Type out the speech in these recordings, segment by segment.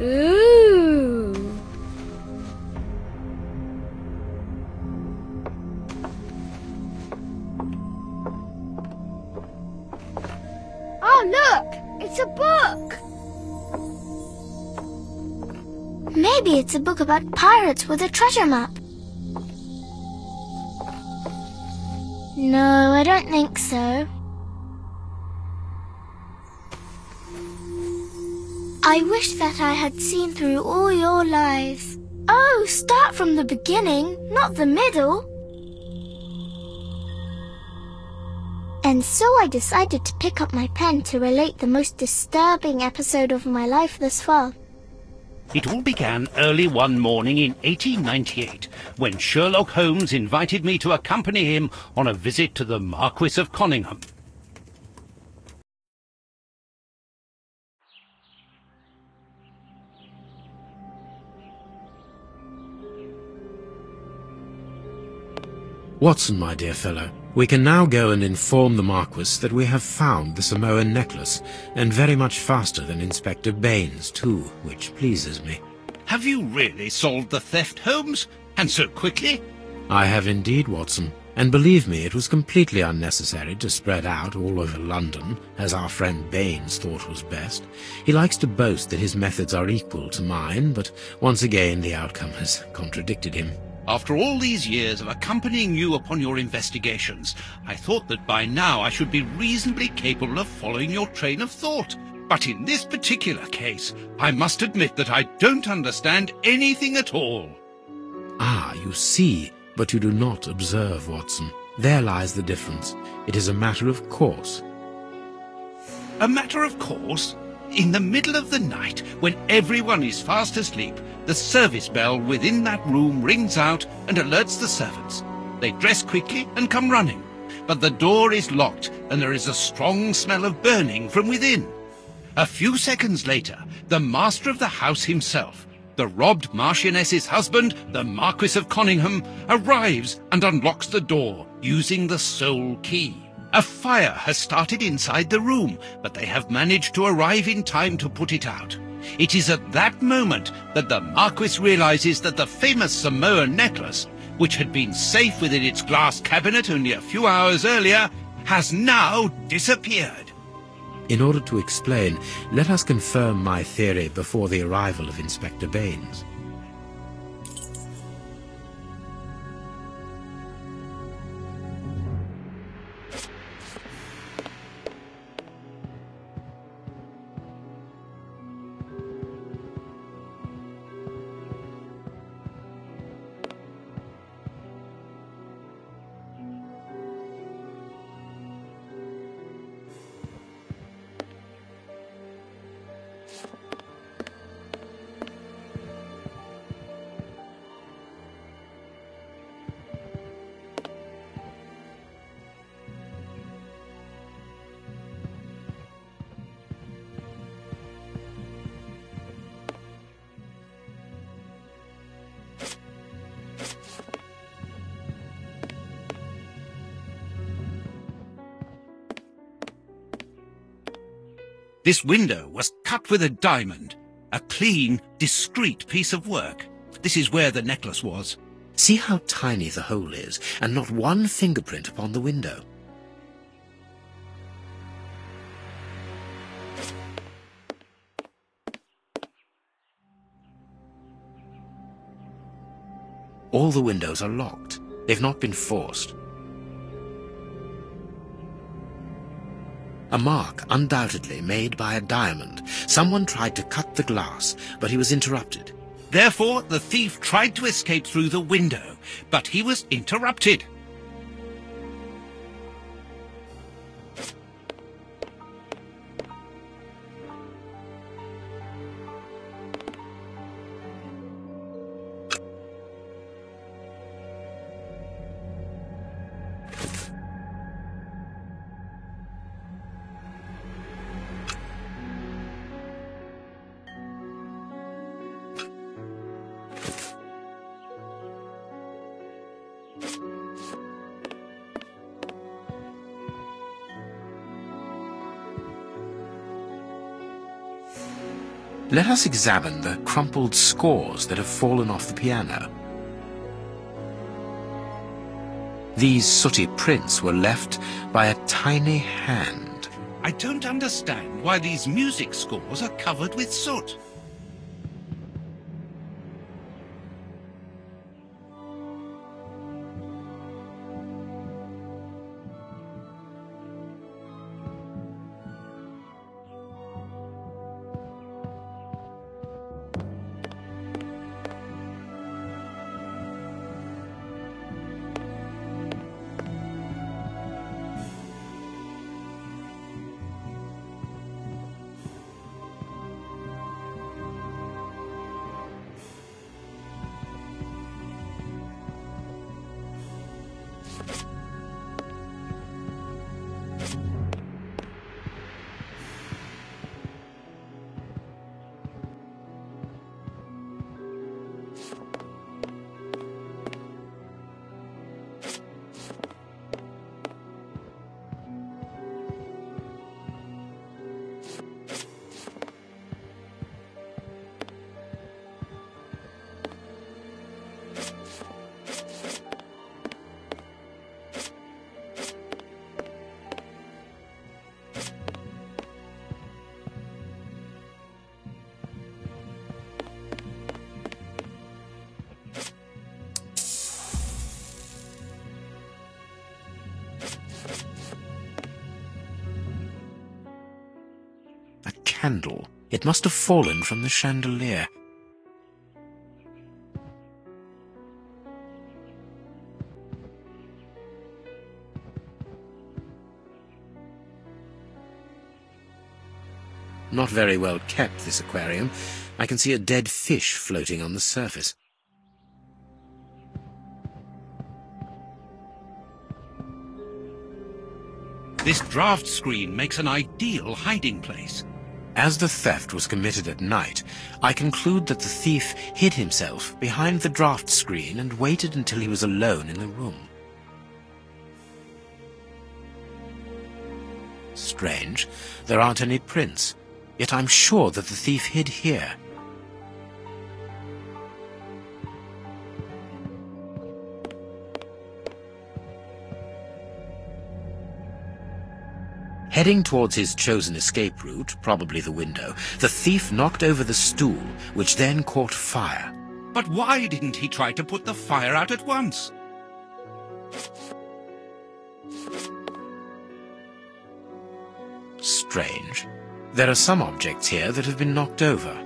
Ooh. Oh, look! It's a book! Maybe it's a book about pirates with a treasure map. No, I don't think so. I wish that I had seen through all your lies. Oh, start from the beginning, not the middle. And so I decided to pick up my pen to relate the most disturbing episode of my life thus far. It all began early one morning in 1898, when Sherlock Holmes invited me to accompany him on a visit to the Marquis of Conyngham. Watson, my dear fellow, we can now go and inform the Marquis that we have found the Samoan necklace, and very much faster than Inspector Baines, too, which pleases me. Have you really solved the theft, Holmes? And so quickly? I have indeed, Watson, and believe me, it was completely unnecessary to spread out all over London, as our friend Baines thought was best. He likes to boast that his methods are equal to mine, but once again the outcome has contradicted him. After all these years of accompanying you upon your investigations, I thought that by now I should be reasonably capable of following your train of thought. But in this particular case, I must admit that I don't understand anything at all. Ah, you see, but you do not observe, Watson. There lies the difference. It is a matter of course. A matter of course? In the middle of the night, when everyone is fast asleep, the service bell within that room rings out and alerts the servants. They dress quickly and come running, but the door is locked and there is a strong smell of burning from within. A few seconds later, the master of the house himself, the robbed Marchioness's husband, the Marquis of Conyngham, arrives and unlocks the door using the sole key. A fire has started inside the room, but they have managed to arrive in time to put it out. It is at that moment that the Marquis realizes that the famous Samoan necklace, which had been safe within its glass cabinet only a few hours earlier, has now disappeared. In order to explain, let us confirm my theory before the arrival of Inspector Baines. This window was cut with a diamond, a clean, discreet piece of work. This is where the necklace was. See how tiny the hole is, and not one fingerprint upon the window. All the windows are locked. They've not been forced. A mark, undoubtedly made by a diamond. Someone tried to cut the glass, but he was interrupted. Therefore, the thief tried to escape through the window, but he was interrupted. Let us examine the crumpled scores that have fallen off the piano. These sooty prints were left by a tiny hand. I don't understand why these music scores are covered with soot. Candle. It must have fallen from the chandelier. Not very well kept, this aquarium. I can see a dead fish floating on the surface. This draft screen makes an ideal hiding place. As the theft was committed at night, I conclude that the thief hid himself behind the draft screen and waited until he was alone in the room. Strange, there aren't any prints, yet I'm sure that the thief hid here. Heading towards his chosen escape route, probably the window, the thief knocked over the stool, which then caught fire. But why didn't he try to put the fire out at once? Strange. There are some objects here that have been knocked over.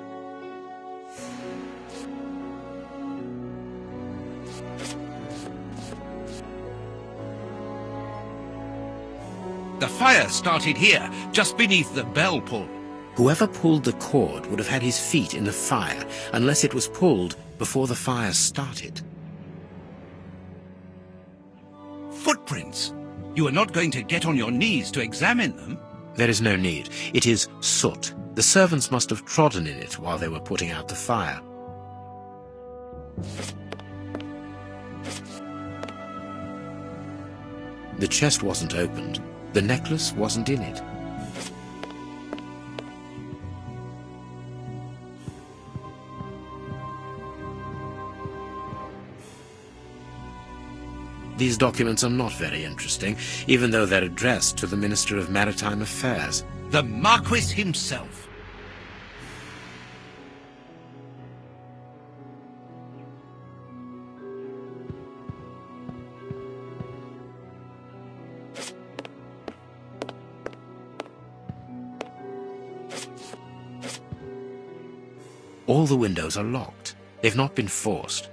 The fire started here, just beneath the bell pull. Whoever pulled the cord would have had his feet in the fire, unless it was pulled before the fire started. Footprints. You are not going to get on your knees to examine them. There is no need. It is soot. The servants must have trodden in it while they were putting out the fire. The chest wasn't opened. The necklace wasn't in it. These documents are not very interesting, even though they're addressed to the Minister of Maritime Affairs. The Marquis himself. All the windows are locked. They've not been forced.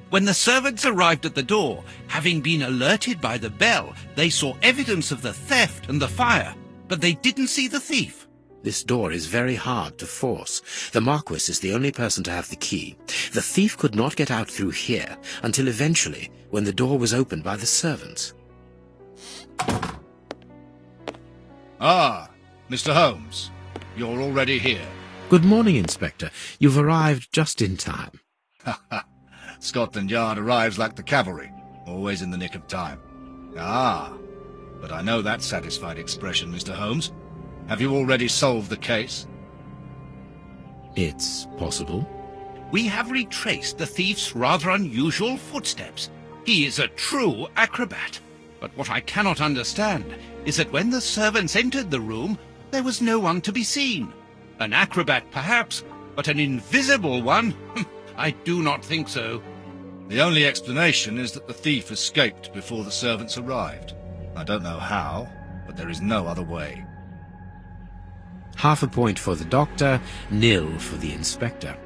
When the servants arrived at the door, having been alerted by the bell, they saw evidence of the theft and the fire, but they didn't see the thief. This door is very hard to force. The Marquis is the only person to have the key. The thief could not get out through here until eventually, when the door was opened by the servants. Ah, Mr. Holmes, you're already here. Good morning, Inspector. You've arrived just in time. Ha ha. Scotland Yard arrives like the cavalry, always in the nick of time. Ah, but I know that satisfied expression, Mr. Holmes. Have you already solved the case? It's possible. We have retraced the thief's rather unusual footsteps. He is a true acrobat. But what I cannot understand is that when the servants entered the room, there was no one to be seen. An acrobat, perhaps, but an invisible one? I do not think so. The only explanation is that the thief escaped before the servants arrived. I don't know how, but there is no other way. Half a point for the doctor, nil for the inspector.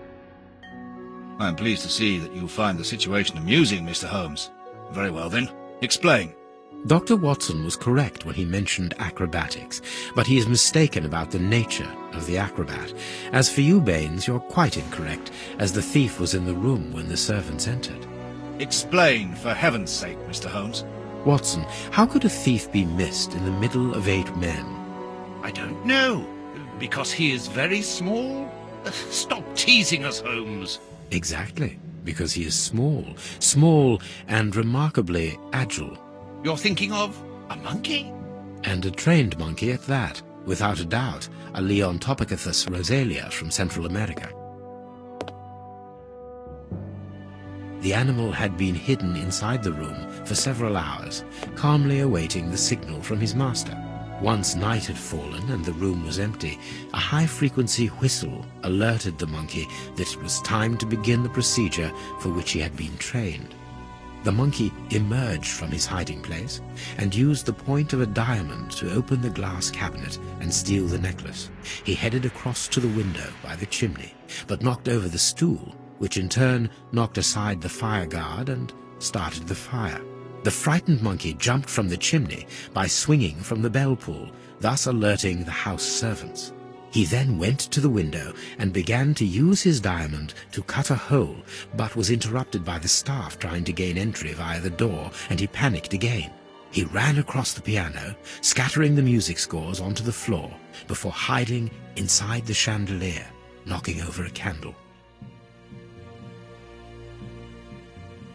I am pleased to see that you find the situation amusing, Mr. Holmes. Very well then, explain. Dr. Watson was correct when he mentioned acrobatics, but he is mistaken about the nature of the acrobat. As for you, Baines, you're quite incorrect, as the thief was in the room when the servants entered. Explain, for heaven's sake, Mr. Holmes. Watson, how could a thief be missed in the middle of 8 men? I don't know. Because he is very small? Stop teasing us, Holmes. Exactly, because he is small and remarkably agile. You're thinking of a monkey? And a trained monkey at that, without a doubt, a Leontopithecus rosalia from Central America. The animal had been hidden inside the room for several hours, calmly awaiting the signal from his master. Once night had fallen and the room was empty, a high-frequency whistle alerted the monkey that it was time to begin the procedure for which he had been trained. The monkey emerged from his hiding place and used the point of a diamond to open the glass cabinet and steal the necklace. He headed across to the window by the chimney, but knocked over the stool, which in turn knocked aside the fire guard and started the fire. The frightened monkey jumped from the chimney by swinging from the bell pull, thus alerting the house servants. He then went to the window and began to use his diamond to cut a hole, but was interrupted by the staff trying to gain entry via the door, and he panicked again. He ran across the piano, scattering the music scores onto the floor, before hiding inside the chandelier, knocking over a candle.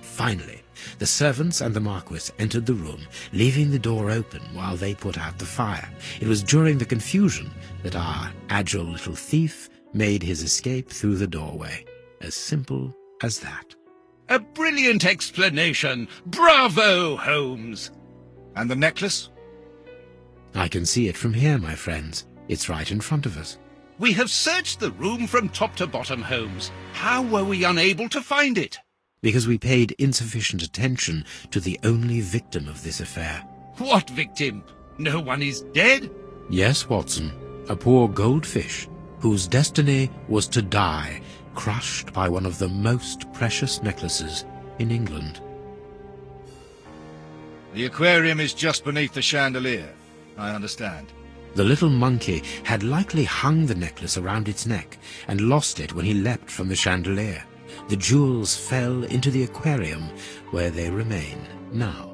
Finally, the servants and the Marquis entered the room, leaving the door open while they put out the fire. It was during the confusion that our agile little thief made his escape through the doorway. As simple as that. A brilliant explanation! Bravo, Holmes! And the necklace? I can see it from here, my friends. It's right in front of us. We have searched the room from top to bottom, Holmes. How were we unable to find it? Because we paid insufficient attention to the only victim of this affair. What victim? No one is dead? Yes, Watson, a poor goldfish whose destiny was to die, crushed by one of the most precious necklaces in England. The aquarium is just beneath the chandelier. I understand. The little monkey had likely hung the necklace around its neck and lost it when he leapt from the chandelier. The jewels fell into the aquarium, where they remain now.